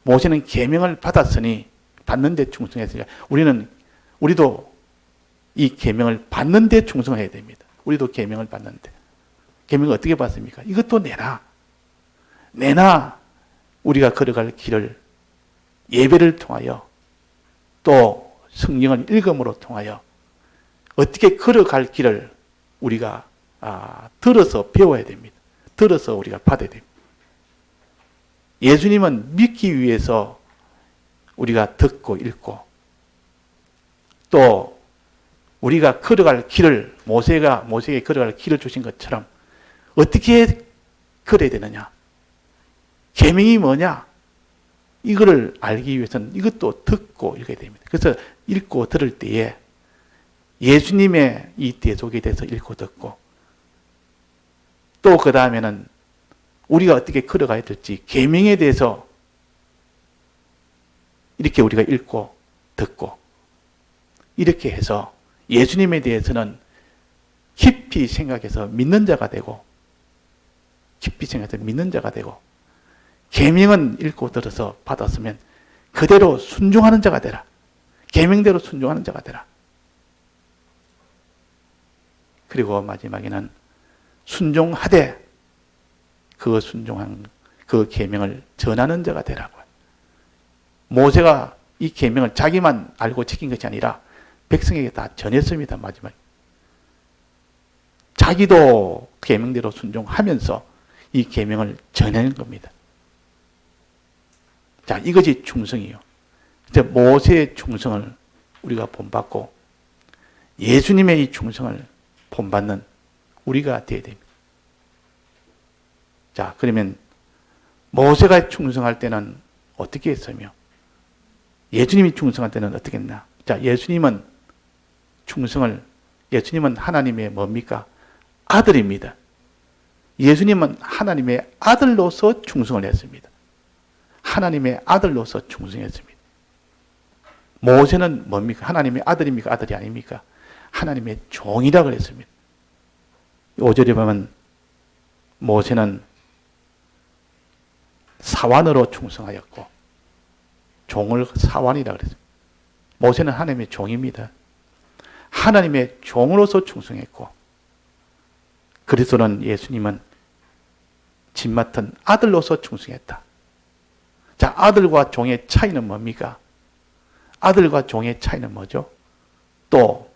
모세는 계명을 받았으니 받는 데 충성했으니까 우리도 이 계명을 받는 데 충성해야 됩니다. 우리도 계명을 받는데, 계명을 어떻게 받습니까? 이것도 내나 우리가 걸어갈 길을 예배를 통하여, 또 성경을 읽음으로 통하여 어떻게 걸어갈 길을 우리가 들어서 배워야 됩니다. 들어서 우리가 받아야 됩니다. 예수님은 믿기 위해서 우리가 듣고 읽고 또 우리가 걸어갈 길을 모세에게 걸어갈 길을 주신 것처럼 어떻게 걸어야 되느냐? 계명이 뭐냐? 이거를 알기 위해서는 이것도 듣고 읽어야 됩니다. 그래서 읽고 들을 때에 예수님의 이 대속에 대해서 읽고 듣고 또 그 다음에는 우리가 어떻게 걸어가야 될지 계명에 대해서 이렇게 우리가 읽고 듣고 이렇게 해서 예수님에 대해서는 깊이 생각해서 믿는 자가 되고 깊이 생각해서 믿는 자가 되고 계명은 읽고 들어서 받았으면 그대로 순종하는 자가 되라. 계명대로 순종하는 자가 되라. 그리고 마지막에는 순종하되 그 순종한 그 계명을 전하는 자가 되라고. 모세가 이 계명을 자기만 알고 지킨 것이 아니라 백성에게 다 전했습니다. 마지막에. 자기도 계명대로 순종하면서 이 계명을 전하는 겁니다. 자, 이것이 충성이요. 이제 모세의 충성을 우리가 본받고 예수님의 이 충성을 본받는 우리가 되어야 됩니다. 자, 그러면 모세가 충성할 때는 어떻게 했으며 예수님이 충성할 때는 어떻게 했나? 자, 예수님은 하나님의 뭡니까? 아들입니다. 예수님은 하나님의 아들로서 충성을 했습니다. 하나님의 아들로서 충성했습니다. 모세는 뭡니까? 하나님의 아들입니까? 아들이 아닙니까? 하나님의 종이라 그랬습니다. 5절에 보면 모세는 사환으로 충성하였고 종을 사환이라 그랬습니다. 모세는 하나님의 종입니다. 하나님의 종으로서 충성했고 그리스도는 예수님은 집 맡은 아들로서 충성했다. 자, 아들과 종의 차이는 뭡니까? 아들과 종의 차이는 뭐죠? 또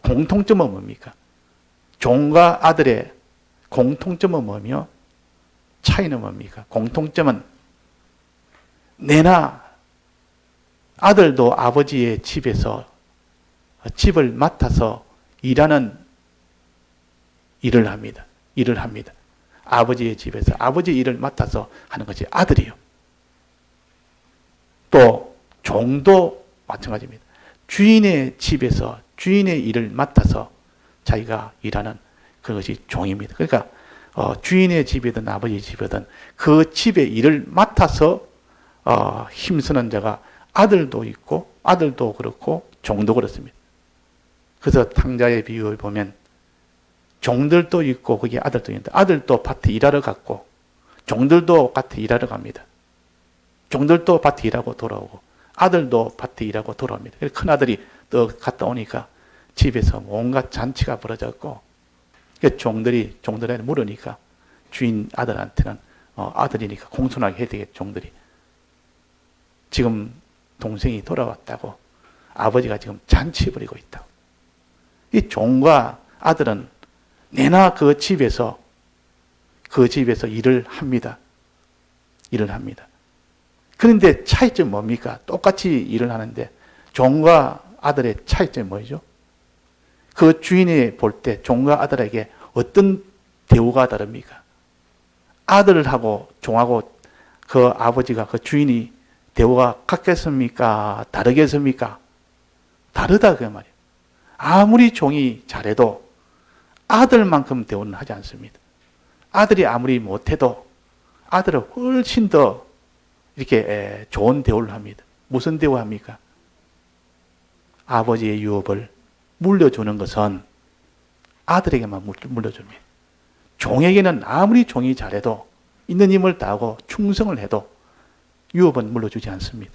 공통점은 뭡니까? 종과 아들의 공통점은 뭐며 차이는 뭡니까? 공통점은 내나 아들도 아버지의 집에서 집을 맡아서 일하는 일을 합니다. 아버지의 집에서 아버지의 일을 맡아서 하는 것이 아들이요. 또 종도 마찬가지입니다. 주인의 집에서 주인의 일을 맡아서 자기가 일하는 그것이 종입니다. 그러니까 주인의 집이든 아버지의 집이든 그 집의 일을 맡아서 힘쓰는 자가 아들도 있고 아들도 그렇고 종도 그렇습니다. 그래서 탕자의 비유를 보면 종들도 있고 거기에 아들도 있는데 아들도 밭에 일하러 갔고 종들도 밭에 일하러 갑니다. 종들도 밭에 일하고 돌아오고 아들도 밭에 일하고 돌아옵니다. 큰아들이 또 갔다 오니까 집에서 온갖 잔치가 벌어졌고 종들한테 물으니까 주인 아들한테는 아들이니까 공손하게 해야 되겠 종들이. 지금 동생이 돌아왔다고 아버지가 지금 잔치 벌이고 있다고. 이 종과 아들은 내나 그 집에서 일을 합니다. 그런데 차이점이 뭡니까? 똑같이 일을 하는데 종과 아들의 차이점이 뭐죠? 그 주인이 볼 때 종과 아들에게 어떤 대우가 다릅니까? 아들하고 종하고 그 아버지가 그 주인이 대우가 같겠습니까? 다르겠습니까? 다르다 그 말이에요. 아무리 종이 잘해도 아들만큼 대우는 하지 않습니다. 아들이 아무리 못해도 아들은 훨씬 더 이렇게 좋은 대우를 합니다. 무슨 대우합니까? 아버지의 유업을 물려주는 것은 아들에게만 물려줍니다. 종에게는 아무리 종이 잘해도 있는 힘을 다하고 충성을 해도 유업은 물려주지 않습니다.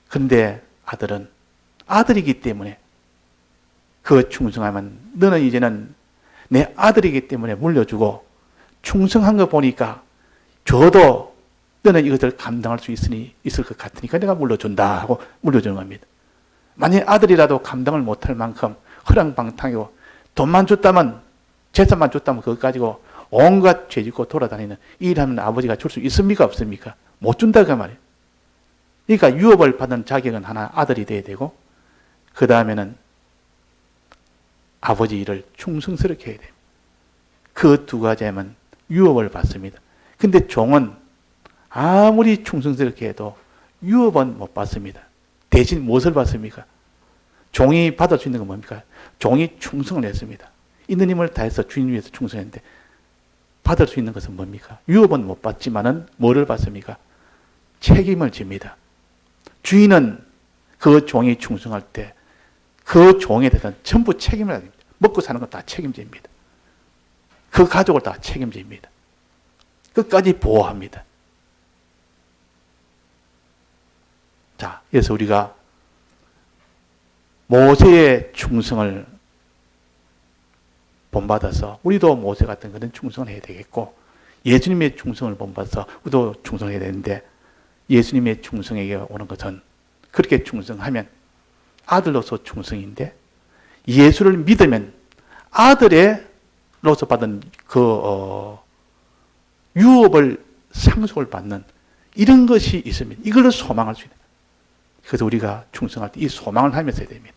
그런데 아들은 아들이기 때문에 그 충성하면 너는 이제는 내 아들이기 때문에 물려주고 충성한 거 보니까 저도 너는 이것을 감당할 수 있을 것 같으니까 내가 물려준다 하고 물려주는 겁니다. 만약 아들이라도 감당을 못할 만큼 허랑방탕이고 돈만 줬다면 재산만 줬다면 그것 가지고 온갖 죄짓고 돌아다니는 일하는 아버지가 줄 수 있습니까? 없습니까? 못 준다고 말이에요. 그러니까 유업을 받은 자격은 하나 아들이 돼야 되고, 그 다음에는 아버지 일을 충성스럽게 해야 됩니다. 그 두 가지 하면 유업을 받습니다. 근데 종은 아무리 충성스럽게 해도 유업은 못 받습니다. 대신 무엇을 받습니까? 종이 받을 수 있는 건 뭡니까? 종이 충성을 했습니다. 있는 힘을 다해서 주인 위해서 충성했는데 받을 수 있는 것은 뭡니까? 유업은 못 받지만은 뭐를 받습니까? 책임을 집니다. 주인은 그 종이 충성할 때 그 종에 대한 전부 책임을 합니다. 먹고 사는 건 다 책임집니다. 그 가족을 다 책임집니다. 끝까지 보호합니다. 자, 그래서 우리가 모세의 충성을 본받아서 우리도 모세 같은 그런 충성을 해야 되겠고, 예수님의 충성을 본받아서 우리도 충성해야 되는데, 예수님의 충성에게 오는 것은 그렇게 충성하면 아들로서 충성인데, 예수를 믿으면 아들로서 받은 그 유업을 상속을 받는 이런 것이 있습니다. 이걸로 소망할 수 있는. 그래서 우리가 충성할 때 이 소망을 하면서 해야 됩니다.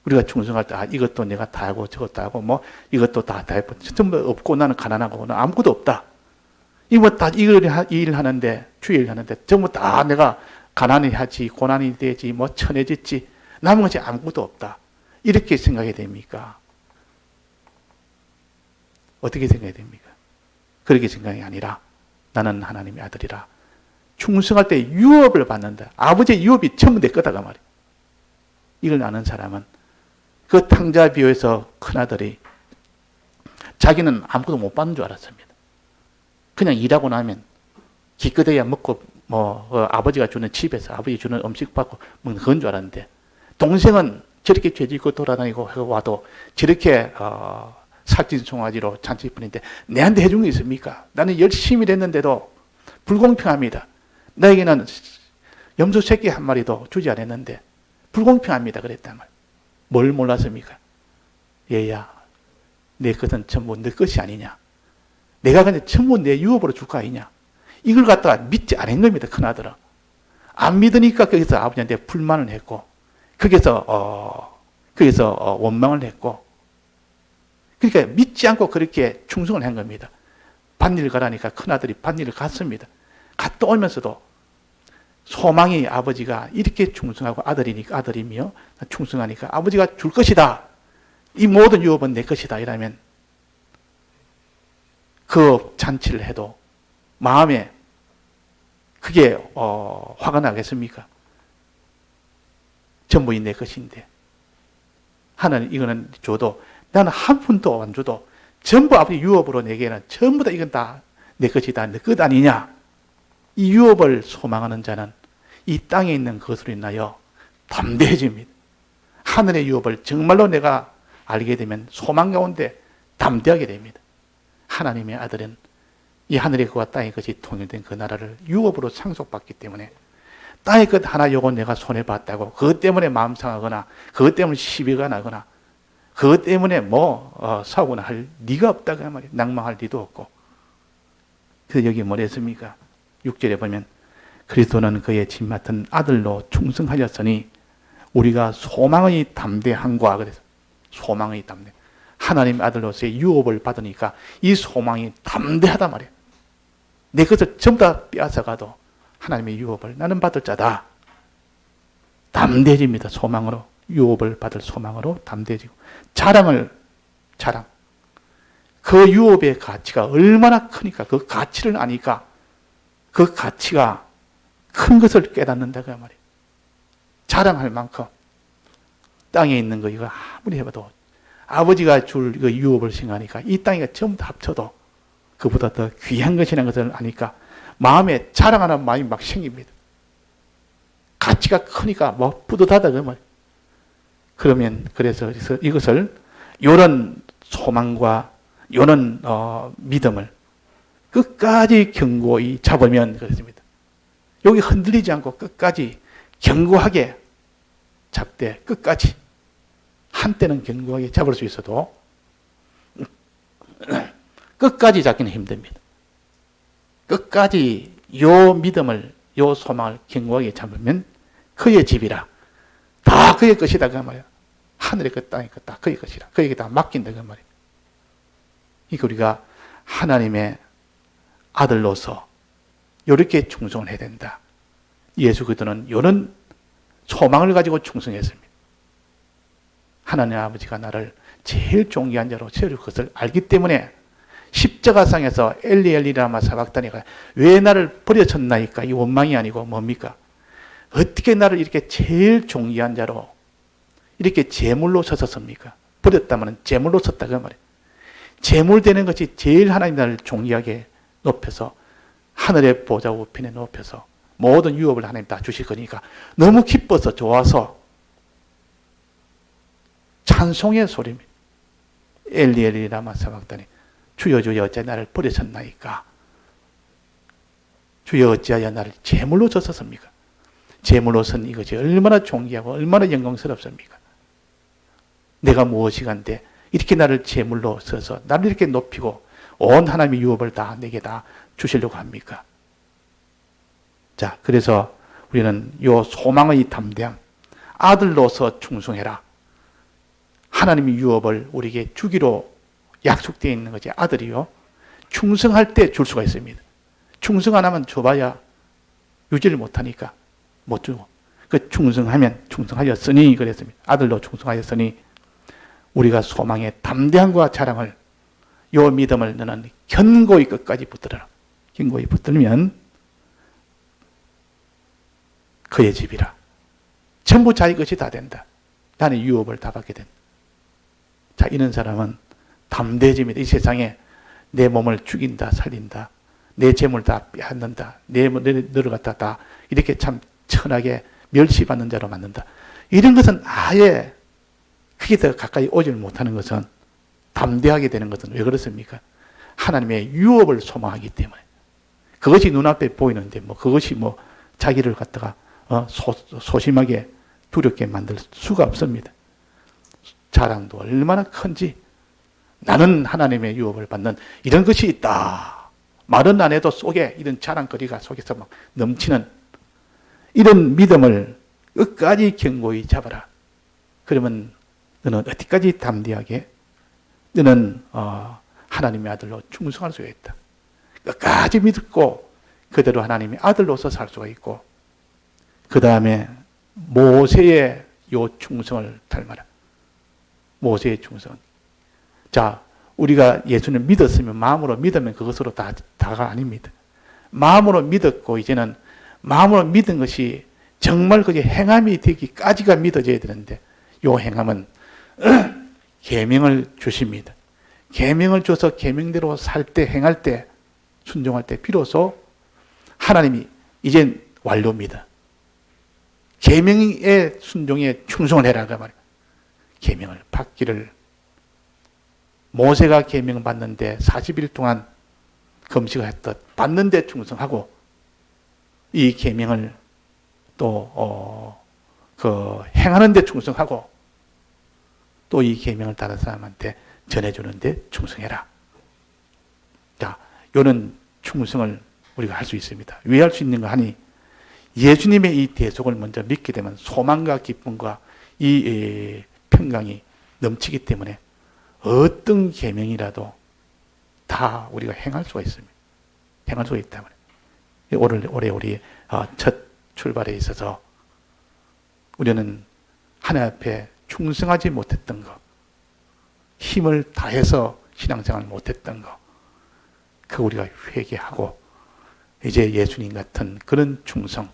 우리가 충성할 때 이것도 내가 다 하고 저것도 하고 뭐 이것도 다 했고 전부 없고 나는 가난하고 나는 아무것도 없다. 이거 다 일 하는데 주일 하는데 전부 다 내가 가난이 하지 고난이 되지 뭐 천해졌지 남은 것이 아무것도 없다. 이렇게 생각해야 됩니까? 어떻게 생각해야 됩니까? 그렇게 생각이 아니라 나는 하나님의 아들이라 충성할 때 유업을 받는다. 아버지의 유업이 전부 내 거다가 말이야. 이걸 아는 사람은 그 탕자 비유에서 큰아들이 자기는 아무것도 못 받는 줄 알았습니다. 그냥 일하고 나면 기껏해야 먹고 아버지가 주는 집에서 아버지 주는 음식 받고 먹는 그건 줄 알았는데, 동생은 저렇게 죄짓고 돌아다니고 와도 저렇게 살찐 송아지로 잔치뿐인데 내한테 해준 게 있습니까? 나는 열심히 일했는데도 불공평합니다. 나에게는 염소 새끼 한 마리도 주지 않았는데 불공평합니다. 그랬단 말이에요. 뭘 몰랐습니까? 얘야, 내 것은 전부 내 것이 아니냐? 내가 그냥 전부 내 유업으로 줄 거 아니냐? 이걸 갖다가 믿지 않은 겁니다. 큰아들은. 안 믿으니까 거기서 아버지한테 불만을 했고, 거기서 원망을 했고, 그러니까 믿지 않고 그렇게 충성을 한 겁니다. 밭일 가라니까 큰아들이 밭일을 갔습니다. 갔다 오면서도 소망이 아버지가 이렇게 충성하고 아들이니까 아들이며 충성하니까 아버지가 줄 것이다. 이 모든 유업은 내 것이다. 이러면 그 잔치를 해도 마음에 그게 화가 나겠습니까? 전부 내 것인데 하나님 이거는 줘도 나는 한 푼도 안 줘도 전부 아버지 유업으로 내게는 전부 다 이건 다 내 것이다. 내 것 아니냐? 이 유업을 소망하는 자는 이 땅에 있는 것으로 인하여 담대해집니다. 하늘의 유업을 정말로 내가 알게 되면 소망 가운데 담대하게 됩니다. 하나님의 아들은 이 하늘의 것과 땅의 것이 통일된 그 나라를 유업으로 상속받기 때문에 땅의 것 하나 요거 내가 손해봤다고 그것 때문에 마음 상하거나 그것 때문에 시비가 나거나 그것 때문에 사고나 할 리가 없다고 그 말이에요. 낭망할 리도 없고. 그래서 여기 뭐라 했습니까? 6절에 보면 그리스도는 그의 짐 맡은 아들로 충성하였으니 우리가 소망의 담대함과 그래서 소망의 담대 하나님의 아들로서의 유업을 받으니까 이 소망이 담대하단 말이에요. 내 것을 전부 다 빼앗아가도 하나님의 유업을 나는 받을 자다. 담대해집니다. 소망으로 유업을 받을 소망으로 담대해지고 자랑 그 유업의 가치가 얼마나 크니까 그 가치를 아니까 그 가치가 큰 것을 깨닫는다 그 말이에요. 자랑할 만큼 땅에 있는 거 이거 아무리 해봐도 아버지가 줄 그 유업을 생각하니까 이 땅에 전부 다 합쳐도 그보다 더 귀한 것이라는 것을 아니까 마음에 자랑하는 마음이 막 생깁니다. 가치가 크니까 뿌듯하다 그 말. 그러면 그래서 이것을 요런 소망과 요런 믿음을 끝까지 견고히 잡으면 그렇습니다. 여기 흔들리지 않고 끝까지 견고하게 잡되 끝까지 한때는 견고하게 잡을 수 있어도 끝까지 잡기는 힘듭니다. 끝까지 요 믿음을, 요 소망을 견고하게 잡으면 그의 집이라. 다 그의 것이다. 그 말이야. 하늘의 것, 땅의 것, 다 그의 것이라. 그에게 다 맡긴다. 그 말이야. 이거 우리가 하나님의 아들로서 이렇게 충성을 해야 된다. 예수 그리스도는 이런 소망을 가지고 충성했습니다. 하나님 아버지가 나를 제일 존귀한 자로 세울 것을 알기 때문에 십자가상에서 엘리 엘리 라마 사박다니가 왜 나를 버려쳤나이까? 이 원망이 아니고 뭡니까? 어떻게 나를 이렇게 제일 존귀한 자로 이렇게 제물로 섰습니까? 버렸다면 제물로 섰다 그 말이에요. 제물 되는 것이 제일 하나님 나를 존귀하게 높여서 하늘의 보좌 우편에 높여서 모든 유업을 하나님 다 주실 거니까 너무 기뻐서 좋아서 찬송의 소리입니다. 엘리 엘리 라마 사박다니 주여 주여 어찌 나를 버리셨나이까? 주여 어찌하여 나를 제물로 줬었습니까? 제물로 선 이것이 얼마나 존귀하고 얼마나 영광스럽습니까? 내가 무엇이간데 이렇게 나를 제물로 써서 나를 이렇게 높이고 온 하나님의 유업을 다 내게 다 주시려고 합니까? 자, 그래서 우리는 요 소망의 담대함, 아들로서 충성해라. 하나님의 유업을 우리에게 주기로 약속되어 있는 것이 아들이요. 충성할 때 줄 수가 있습니다. 충성 안 하면 줘봐야 유지를 못하니까 못 주고. 그 충성하면 충성하였으니 그랬습니다. 아들로 충성하였으니 우리가 소망의 담대함과 자랑을 요 믿음을 너는 견고히 끝까지 붙들어라. 견고히 붙들면 그의 집이라. 전부 자기 것이 다 된다. 나는 유업을 다 받게 된다. 자, 이런 사람은 담대해집니다. 이 세상에 내 몸을 죽인다, 살린다, 내 재물 다 빼앗는다, 너를 갖다 다 이렇게 참 천하게 멸시받는 자로 만든다. 이런 것은 아예 그게 더 가까이 오질 못하는 것은 담대하게 되는 것은 왜 그렇습니까? 하나님의 유업을 소망하기 때문에. 그것이 눈앞에 보이는데 그것이 자기를 갖다가 소심하게 두렵게 만들 수가 없습니다. 자랑도 얼마나 큰지 나는 하나님의 유업을 받는 이런 것이 있다. 말은 안 해도 속에 이런 자랑거리가 속에서 막 넘치는 이런 믿음을 끝까지 견고히 잡아라. 그러면 너는 어디까지 담대하게 너는 하나님의 아들로 충성할 수가 있다. 끝까지 믿고 그대로 하나님의 아들로서 살 수가 있고 그 다음에 모세의 요 충성을 닮아라. 모세의 충성. 자, 우리가 예수를 믿었으면 마음으로 믿으면 그것으로 다가 아닙니다. 마음으로 믿었고 이제는 마음으로 믿은 것이 정말 그게 행함이 되기까지가 믿어져야 되는데 요 행함은 계명을 주십니다. 계명을 줘서 계명대로 살 때 행할 때 순종할 때 비로소 하나님이 이제 완료입니다. 계명의 순종에 충성을 해라 그 말이에요. 계명을 받기를 모세가 계명 받는데 40일 동안 금식을 했듯 받는데 충성하고 이 계명을 또 행하는 데 충성하고 또 이 계명을 다른 사람한테 전해주는데 충성해라. 자, 이런 충성을 우리가 할 수 있습니다. 왜 할 수 있는가 하니 예수님의 이 대속을 먼저 믿게 되면 소망과 기쁨과 이 평강이 넘치기 때문에 어떤 계명이라도 다 우리가 행할 수가 있습니다. 행할 수가 있기 때문에 올해 우리 첫 출발에 있어서 우리는 하나님 앞에 충성하지 못했던 것, 힘을 다해서 신앙생활을 못했던 것, 그 우리가 회개하고 이제 예수님 같은 그런 충성,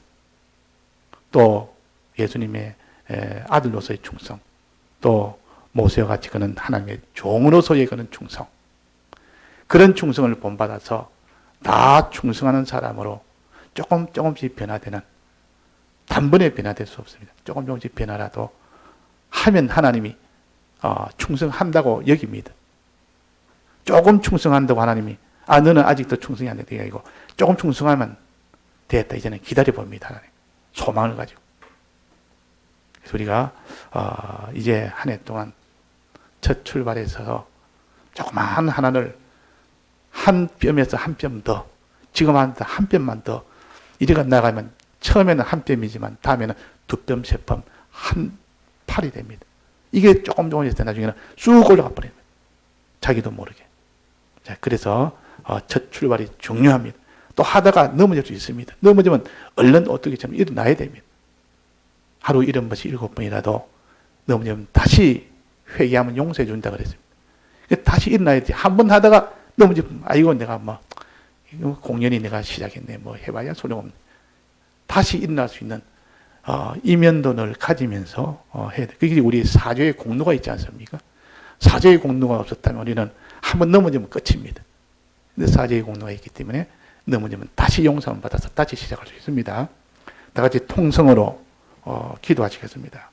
또 예수님의 아들로서의 충성, 또 모세와 같이 그는 하나님의 종으로서의 그런 충성, 그런 충성을 본받아서 다 충성하는 사람으로 조금씩 변화되는, 단번에 변화될 수 없습니다. 조금씩 변화라도 하면 하나님이 충성한다고 여깁니다. 조금 충성한다고 하나님이 너는 아직도 충성이 안 되게 아니고 조금 충성하면 됐다. 이제는 기다려봅니다. 하나님. 소망을 가지고. 그래서 우리가 이제 한 해 동안 첫 출발에 있어서 조그마한 하나를 한 뼘에서 한 뼘 더, 지금 한 뼘만 더, 이래가 나가면 처음에는 한 뼘이지만 다음에는 두 뼘, 세 뼘, 한 팔이 됩니다. 이게 조금 있을 때 나중에는 쑥 올라가 버립니다. 자기도 모르게. 자, 그래서 첫 출발이 중요합니다. 또 하다가 넘어질 수 있습니다. 넘어지면 얼른 오뚜기처럼 일어나야 됩니다. 하루 70번씩 7번이라도 넘어지면 다시 회개하면 용서해 준다 그랬습니다. 다시 일어나야 돼. 한 번 하다가 넘어지면 아이고 내가 공연히 내가 시작했네 해봐야 소용없네. 다시 일어날 수 있는 이면도를 가지면서 해야 돼. 그게 우리 사죄의 공로가 있지 않습니까? 사죄의 공로가 없었다면 우리는 한번 넘어지면 끝입니다. 근데 사죄의 공로가 있기 때문에 넘어지면 다시 용서를 받아서 다시 시작할 수 있습니다. 다 같이 통성으로 기도하시겠습니다.